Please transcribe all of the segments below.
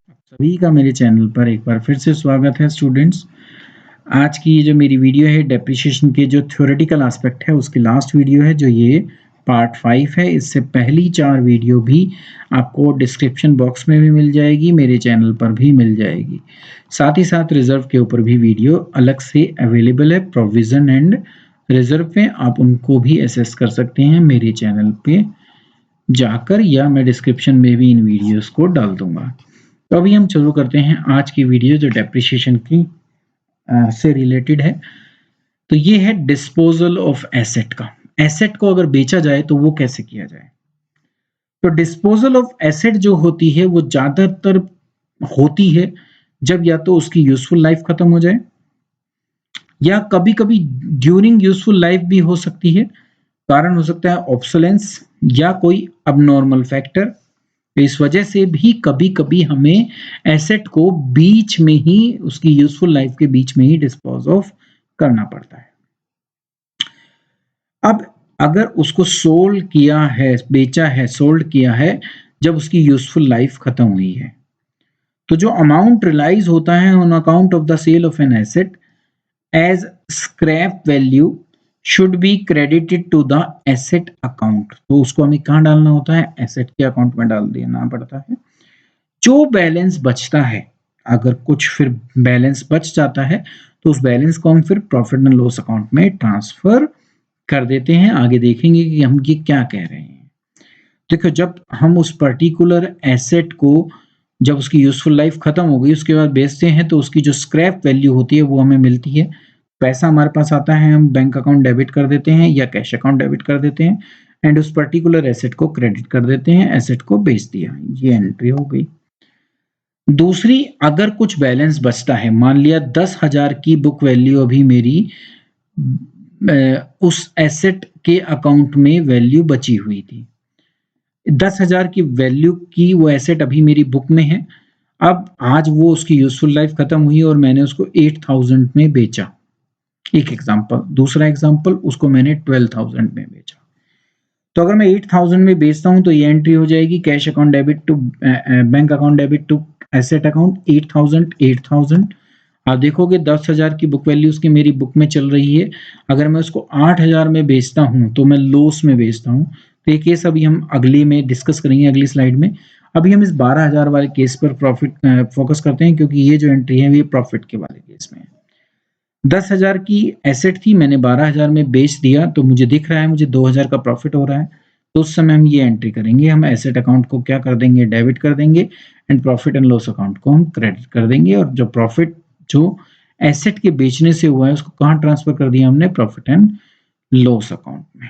सभी का मेरे चैनल पर एक बार फिर से स्वागत है स्टूडेंट्स। आज की ये जो मेरी वीडियो है डेप्रिसिएशन के जो थ्योरेटिकल एस्पेक्ट है उसकी लास्ट वीडियो है, जो ये पार्ट 5 है। इससे पहली 4 वीडियो भी आपको डिस्क्रिप्शन बॉक्स में भी मिल जाएगी, मेरे चैनल पर भी मिल जाएगी। साथ ही साथ रिजर्व के ऊपर भी वीडियो अलग से अवेलेबल है, प्रोविजन एंड रिजर्व पे आप उनको भी एसेस कर सकते हैं मेरे चैनल पे जाकर, या मैं डिस्क्रिप्शन में भी इन वीडियोस को डाल दूंगा। तो अभी हम शुरू करते हैं आज की वीडियो जो डेप्रिसिएशन की से रिलेटेड है। तो ये है डिस्पोजल ऑफ एसेट का। एसेट को अगर बेचा जाए तो वो कैसे किया जाए। तो डिस्पोजल ऑफ एसेट जो होती है वो ज्यादातर होती है जब या तो उसकी यूजफुल लाइफ खत्म हो जाए, या कभी कभी ड्यूरिंग यूजफुल लाइफ भी हो सकती है। कारण हो सकता है ऑब्सोलेंस या कोई अबनॉर्मल फैक्टर। तो इस वजह से भी कभी कभी हमें एसेट को बीच में ही, उसकी यूजफुल लाइफ के बीच में ही डिस्पोज ऑफ करना पड़ता है। अब अगर उसको सोल्ड किया है, बेचा है, सोल्ड किया है जब उसकी यूजफुल लाइफ खत्म हुई है, तो जो अमाउंट रियलाइज होता है on account of the sale of an asset as scrap value should be credited to the asset account. तो उसको हमें कहाँ डालना होता है, एसेट के अकाउंट में डाल देना पड़ता है। जो बैलेंस बचता है, अगर कुछ फिर बैलेंस बच जाता है तो उस बैलेंस को हम फिर प्रॉफिट एंड लॉस अकाउंट में ट्रांसफर कर देते हैं। आगे देखेंगे कि हम ये क्या कह रहे हैं। देखो, जब हम उस पर्टिकुलर एसेट को, जब उसकी यूजफुल लाइफ खत्म हो गई उसके बाद बेचते हैं, तो उसकी जो स्क्रैप वैल्यू होती है वो हमें मिलती है। पैसा हमारे पास आता है, हम बैंक अकाउंट डेबिट कर देते हैं या कैश अकाउंट डेबिट कर देते हैं एंड उस पर्टिकुलर एसेट को क्रेडिट कर देते हैं। एसेट को बेच दिया, ये एंट्री हो गई। दूसरी, अगर कुछ बैलेंस बचता है, मान लिया 10,000 की बुक वैल्यू अभी मेरी उस एसेट के अकाउंट में वैल्यू बची हुई थी। 10,000 की वैल्यू की वो एसेट अभी मेरी बुक में है। अब आज वो उसकी यूजफुल लाइफ खत्म हुई और मैंने उसको 8,000 में बेचा, एक एग्जांपल। दूसरा एग्जांपल, उसको मैंने 12,000 में बेचा। तो अगर मैं 8,000 में बेचता हूं तो ये एंट्री हो जाएगी, cash account debit to bank account debit to asset account 8,000। आप देखोगे 10,000 की बुक वैल्यू उसकी मेरी बुक में चल रही है। अगर मैं उसको 8,000 में बेचता हूं तो मैं लॉस में बेचता हूं। तो ये केस अभी हम अगले में डिस्कस करेंगे, अगली स्लाइड में। अभी हम इस 12,000 वाले केस पर प्रॉफिट फोकस करते हैं, क्योंकि ये जो एंट्री है ये प्रॉफिट के वाले केस में है। 10,000 की एसेट थी, मैंने 12,000 में बेच दिया, तो मुझे दिख रहा है मुझे 2,000 का प्रॉफिट हो रहा है। तो उस समय हम ये एंट्री करेंगे, हम एसेट अकाउंट को क्या कर देंगे, डेबिट कर देंगे and profit and loss account को हम क्रेडिट कर देंगे। और जो प्रॉफिट जो एसेट के बेचने से हुआ है उसको कहाँ ट्रांसफर कर दिया हमने, प्रॉफिट एंड लॉस अकाउंट में।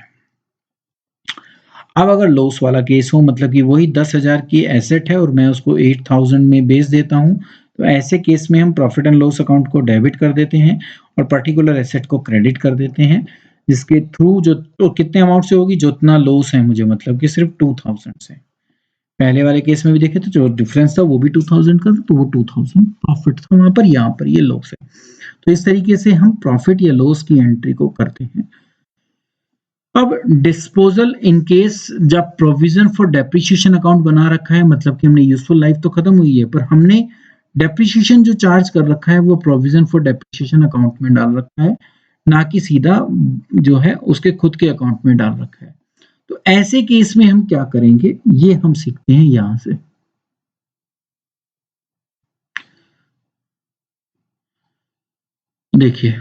अब अगर लॉस वाला केस हो, मतलब कि वही 10,000 की एसेट है और मैं उसको 8,000 में बेच देता हूं, तो ऐसे केस में हम प्रॉफिट एंड लॉस अकाउंट को डेबिट कर देते हैं और पर्टिकुलर एसेट को क्रेडिट कर देते हैं, जिसके थ्रू जो तो कितने अमाउंट से होगी, जो इतना लॉस है मुझे, मतलब कि सिर्फ 2,000 से। पहले वाले केस में भी देखे तो जो डिफरेंस था वो भी 2,000 का था, तो वो 2,000 प्रॉफिट था वहां पर, यहाँ पर ये लॉस है। तो इस तरीके से हम प्रॉफिट या लॉस की एंट्री को करते हैं। अब डिस्पोजल इन केस, जब प्रोविजन फॉर डेप्रिसिएशन अकाउंट बना रखा है, मतलब कि हमने यूजफुल लाइफ तो खत्म हुई है पर हमने डेप्रिसिएशन जो चार्ज कर रखा है वो प्रोविजन फॉर डेप्रिसिएशन अकाउंट में डाल रखा है, ना कि सीधा जो है उसके खुद के अकाउंट में डाल रखा है। तो ऐसे केस में हम क्या करेंगे ये हम सीखते हैं यहां से। देखिए,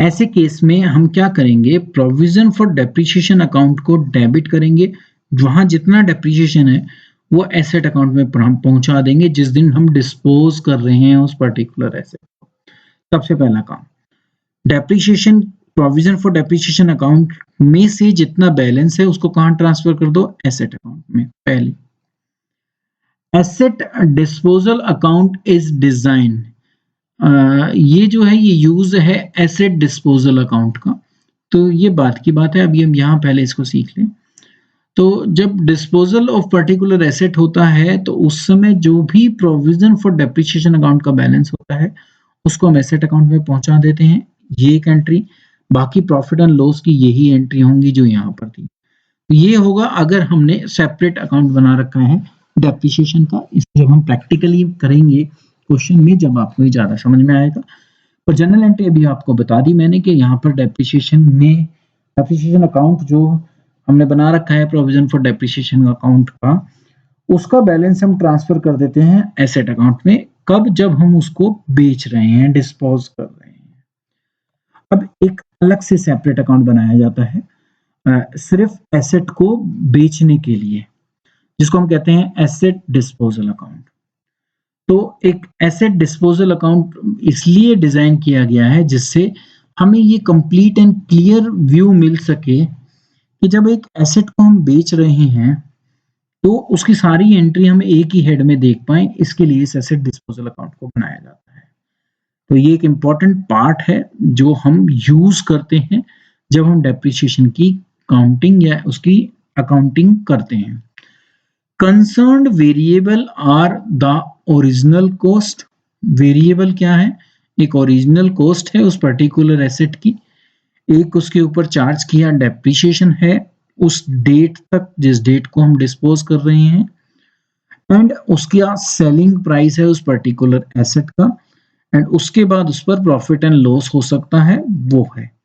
ऐसे केस में हम क्या करेंगे, प्रोविजन फॉर डेप्रिसिएशन अकाउंट को डेबिट करेंगे। वहां जितना डेप्रिसिएशन है वो एसेट अकाउंट में पहुंचा देंगे जिस दिन हम डिस्पोज कर रहे हैं उस पर्टिकुलर एसेट को। सबसे पहला काम, depreciation, provision for depreciation account में से जितना बैलेंस है उसको कहां ट्रांसफर कर दो, एसेट अकाउंट में। पहली, asset disposal account is design, ये जो है ये यूज है एसेट डिस्पोजल अकाउंट का। तो ये बात की बात है, अभी हम यहाँ पहले इसको सीख लें। तो जब डिस्पोजल ऑफ पर्टिकुलर एसेट होता है तो उस समय जो भी प्रोविजन फॉर डेप्रिसिएशन अकाउंट का बैलेंस होता है उसको हम एसेट अकाउंट में पहुंचा देते हैं, ये एक एंट्री। बाकी प्रॉफिट एंड लॉस की यही एंट्री होंगी जो यहाँ पर थी। तो ये होगा अगर हमने सेपरेट अकाउंट बना रखा है डेप्रिसिएशन का। इसको जब हम प्रैक्टिकली करेंगे क्वेश्चन में, जब आपको ये ज़्यादा समझ में आएगा। और जनरल एंट्री अभी आपको बता दी मैंने कि यहाँ पर डेप्रिसिएशन अकाउंट जो हमने बना रखा है प्रोविजन फॉर डेप्रिसिएशन अकाउंट का, उसका बैलेंस हम ट्रांसफर कर देते हैं एसेट अकाउंट में। कब? जब हम उसको बेच रहे हैं, डिस्पोज कर रहे हैं। अब एक अलग से सेपरेट अकाउंट बनाया जाता है सिर्फ एसेट को बेचने के लिए, जिसको हम कहते हैं एसेट डिस्पोजल अकाउंट। तो एक एसेट डिस्पोजल अकाउंट इसलिए डिजाइन किया गया है जिससे हमें ये कंप्लीट एंड क्लियर व्यू मिल सके कि जब एक एसेट को हम बेच रहे हैं तो उसकी सारी एंट्री हम एक ही हेड में देख पाएं, इसके लिए इस एसेट डिस्पोजल अकाउंट को बनाया जाता है। तो ये एक इम्पॉर्टेंट पार्ट है जो हम यूज करते हैं जब हम डेप्रिसिएशन की काउंटिंग या उसकी अकाउंटिंग करते हैं। Concerned variable are the original cost. Variable क्या है? एक ओरिजिनल कॉस्ट है उस पर्टिकुलर एसेट की, एक उसके ऊपर चार्ज किया डेप्रिसिएशन है उस डेट तक जिस डेट को हम डिस्पोज कर रहे हैं, एंड उसका सेलिंग प्राइस है उस पर्टिकुलर एसेट का, एंड उसके बाद उस पर प्रॉफिट एंड लॉस हो सकता है, वो है।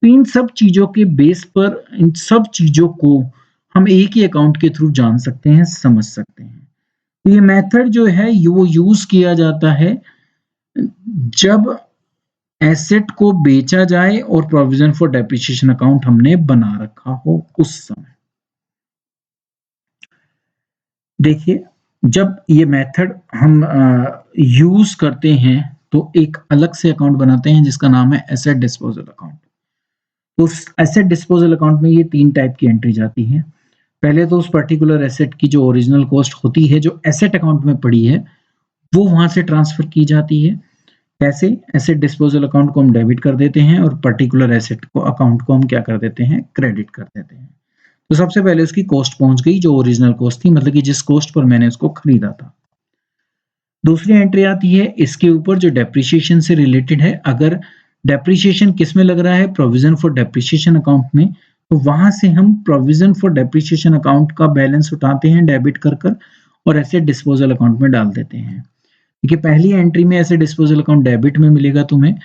तो इन सब चीजों के बेस पर इन सब चीजों को हम एक ही अकाउंट के थ्रू जान सकते हैं, समझ सकते हैं। तो ये मेथड जो है वो यूज किया जाता है जब एसेट को बेचा जाए और प्रोविजन फॉर डेप्रिसिएशन अकाउंट हमने बना रखा हो उस समय। देखिए, जब ये मेथड हम यूज करते हैं तो एक अलग से अकाउंट बनाते हैं जिसका नाम है एसेट डिस्पोजल अकाउंट। तो उस एसेट डिस्पोजल अकाउंट में ये 3 टाइप की एंट्री जाती है। पहले तो उस पर्टिकुलर एसेट की जो ओरिजिनल कॉस्ट होती है जो एसेट अकाउंट में पड़ी है वो वहां से ट्रांसफर की जाती है। कैसे? एसेट डिस्पोजल अकाउंट को हम डेबिट कर देते हैं और पर्टिकुलर एसेट को अकाउंट को हम क्या कर देते हैं? क्रेडिट कर देते हैं। तो सबसे पहले उसकी कॉस्ट पहुंच गई जो ओरिजिनल कॉस्ट थी, मतलब कि जिस कॉस्ट पर मैंने उसको खरीदा था। दूसरी एंट्री आती है इसके ऊपर जो डेप्रिसिएशन से रिलेटेड है। अगर डेप्रिसिएशन किस में लग रहा है? प्रोविजन फॉर डेप्रिसिएशन अकाउंट में, तो वहां से हम प्रोविजन फॉर डेप्रिसिएशन अकाउंट का बैलेंस उठाते हैं डेबिट कर और एसेट डिस्पोजल अकाउंट में डाल देते हैं। देखिए, पहली एंट्री में एसेट डिस्पोजल अकाउंट डेबिट में मिलेगा तुम्हें,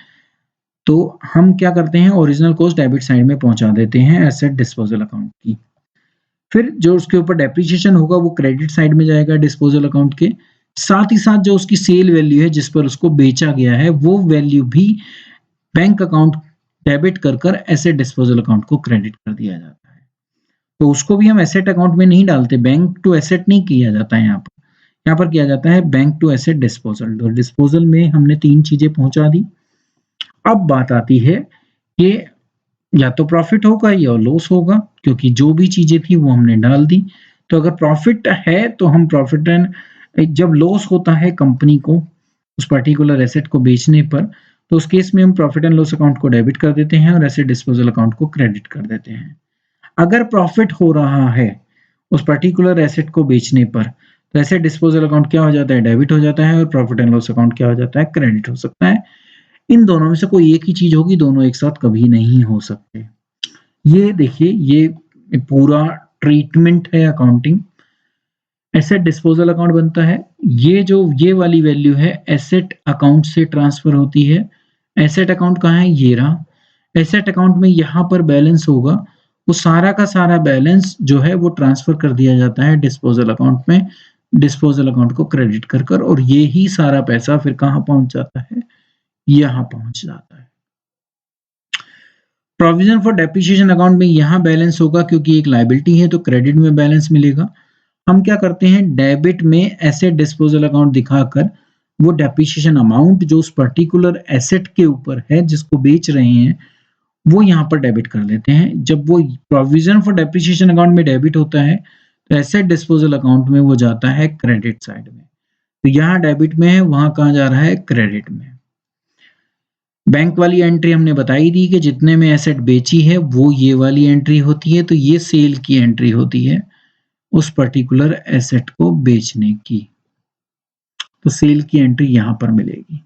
तो हम क्या करते हैं? ओरिजिनल कॉस्ट डेबिट साइड में पहुंचा देते हैं एसेट डिस्पोजल अकाउंट की। फिर जो उसके ऊपर डेप्रिसिएशन होगा वो क्रेडिट साइड में जाएगा डिस्पोजल अकाउंट के। साथ ही साथ जो उसकी सेल वैल्यू है जिस पर उसको बेचा गया है वो वैल्यू भी बैंक अकाउंट डेबिट कर एसेट डिस्पोजल अकाउंट को क्रेडिट कर दिया जाता है। तो उसको भी हम एसेट अकाउंट में नहीं डालते, बैंक टू एसेट नहीं किया जाता है। यहाँ पर किया जाता है बैंक टू एसेट डिस्पोजल। तो डिस्पोजल में हमने 3 चीजें पहुंचा दी। अब बात आती है कि या तो प्रॉफिट होगा या लॉस होगा, क्योंकि जो भी चीजें थी वो हमने डाल दी। तो अगर प्रॉफिट है तो हम प्रॉफिट एंड, जब लॉस होता है कंपनी को उस पर्टिकुलर एसेट को बेचने पर, तो उस केस में हम प्रॉफिट एंड लॉस अकाउंट को डेबिट कर देते हैं और एसेट डिस्पोजल अकाउंट को क्रेडिट कर देते हैं। अगर प्रॉफिट हो रहा है उस पर्टिकुलर एसेट को बेचने पर, तो एसेट डिस्पोजल अकाउंट क्या हो जाता है? डेबिट हो जाता है और प्रॉफिट एंड लॉस अकाउंट क्या हो जाता है? क्रेडिट हो सकता है। इन दोनों में से कोई एक ही चीज होगी, दोनों एक साथ कभी नहीं हो सकते। ये देखिए, ये पूरा ट्रीटमेंट है अकाउंटिंग। एसेट डिस्पोजल अकाउंट बनता है, ये वाली वैल्यू है एसेट अकाउंट से ट्रांसफर होती है। एसेट अकाउंट कहाँ है? ये रहा। एसेट अकाउंट में यहाँ पर बैलेंस होगा, वो सारा का सारा बैलेंस जो है वो ट्रांसफर कर दिया जाता है डिस्पोजल अकाउंट में, डिस्पोजल अकाउंट को क्रेडिट कर और ये ही सारा पैसा फिर कहाँ पहुंच जाता है? यहाँ पहुंच जाता है। प्रोविजन फॉर डेप्रिसिएशन अकाउंट में यहाँ बैलेंस होगा क्योंकि एक लायबिलिटी है तो क्रेडिट में बैलेंस मिलेगा। हम क्या करते हैं? डेबिट में एसेट डिस्पोजल अकाउंट दिखाकर वो डेप्रिसिएशन अमाउंट जो उस पर्टिकुलर एसेट के ऊपर है जिसको बेच रहे हैं वो यहाँ पर डेबिट कर देते हैं। जब वो प्रोविजन फॉर डेप्रिसिएशन अकाउंट में डेबिट होता है तो एसेट डिस्पोजल अकाउंट में वो जाता है क्रेडिट साइड में। तो यहाँ डेबिट में है, वहां कहाँ जा रहा है? क्रेडिट में। बैंक वाली एंट्री हमने बताई दी कि जितने में एसेट बेची है वो ये वाली एंट्री होती है, तो ये सेल की एंट्री होती है उस पर्टिकुलर एसेट को बेचने की। तो सेल की एंट्री यहां पर मिलेगी।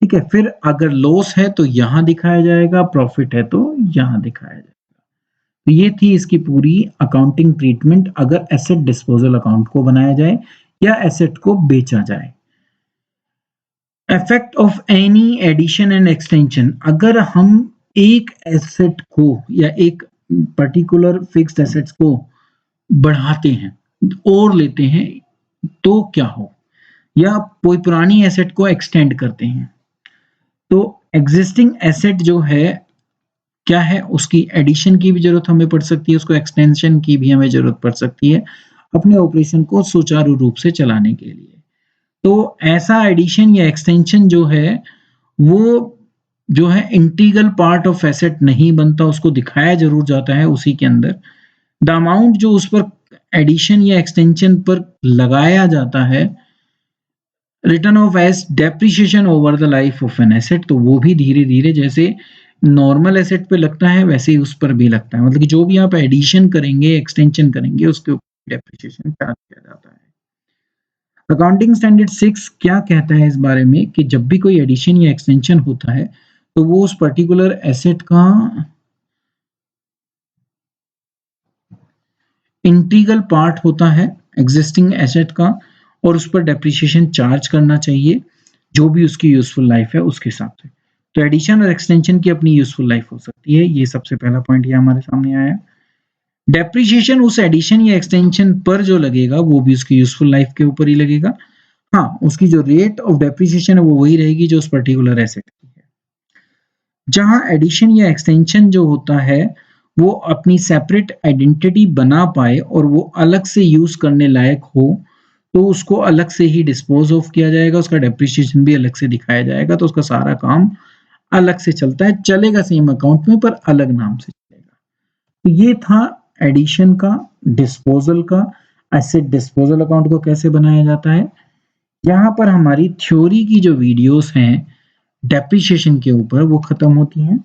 ठीक है, फिर अगर लॉस है तो यहां दिखाया जाएगा, प्रॉफिट है तो यहां दिखाया जाएगा। तो ये थी इसकी पूरी अकाउंटिंग ट्रीटमेंट अगर एसेट डिस्पोजल अकाउंट को बनाया जाए या एसेट को बेचा जाए। Effect of any addition and extension, अगर हम एक एसेट को या एक पर्टिकुलर फिक्स्ड एसेट्स को बढ़ाते हैं और लेते हैं तो क्या हो, या कोई पुरानी एसेट को एक्सटेंड करते हैं, तो एग्जिस्टिंग एसेट जो है क्या है, उसकी एडिशन की भी जरूरत हमें पड़ सकती है, उसको एक्सटेंशन की भी हमें जरूरत पड़ सकती है अपने ऑपरेशन को सुचारू रूप से चलाने के लिए। तो ऐसा एडिशन या एक्सटेंशन जो है वो जो है इंटीग्रल पार्ट ऑफ एसेट नहीं बनता, उसको दिखाया जरूर जाता है उसी के अंदर। द अमाउंट जो उस पर एडिशन या एक्सटेंशन पर लगाया जाता है written off as depreciation over the life of an asset, तो वो भी धीरे धीरे जैसे नॉर्मल एसेट पे लगता है वैसे ही उस पर भी लगता है, मतलब कि जो भी आप एडिशन करेंगे एक्सटेंशन करेंगे उसके ऊपर डेप्रिसिएशन चार्ज किया जाता है। अकाउंटिंग स्टैंडर्ड 6 क्या कहता है इस बारे में कि जब भी कोई एडिशन या एक्सटेंशन होता है तो वो उस पर्टिकुलर एसेट का इंटीग्रल पार्ट होता है एग्जिस्टिंग एसेट का और उस पर डेप्रिसिएशन चार्ज करना चाहिए जो भी उसकी यूजफुल लाइफ है उसके हिसाब से। तो एडिशन और एक्सटेंशन की अपनी यूजफुल लाइफ हो सकती है, ये सबसे पहला पॉइंट ये हमारे सामने आया है। डेप्रिसिएशन उस एडिशन या एक्सटेंशन पर जो लगेगा वो भी उसकी यूजफुल लाइफ के ऊपर ही लगेगा। हाँ, उसकी जो रेट ऑफ डेप्रिसिएशन है वो वही रहेगी जो उस पर्टिकुलर एसेट की है। जहां एडिशन या एक्सटेंशन जो होता है वो अपनी सेपरेट आइडेंटिटी बना पाए और वो अलग से यूज करने लायक हो तो उसको अलग से ही डिस्पोज ऑफ किया जाएगा, उसका डेप्रिसिएशन भी अलग से दिखाया जाएगा, तो उसका सारा काम अलग से चलता है, चलेगा सेम अकाउंट में पर अलग नाम से चलेगा। तो ये था एडिशन का, डिस्पोजल का, एसेट डिस्पोजल अकाउंट को कैसे बनाया जाता है। यहाँ पर हमारी थ्योरी की जो वीडियोस हैं डेप्रिसिएशन के ऊपर वो खत्म होती हैं।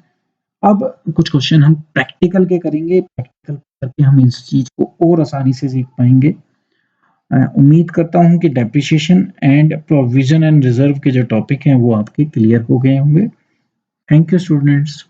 अब कुछ क्वेश्चन हम प्रैक्टिकल के करेंगे, प्रैक्टिकल करके हम इस चीज को और आसानी से सीख पाएंगे। उम्मीद करता हूं कि depreciation and provision and reserve के जो टॉपिक हैं वो आपके क्लियर हो गए होंगे। Thank you students.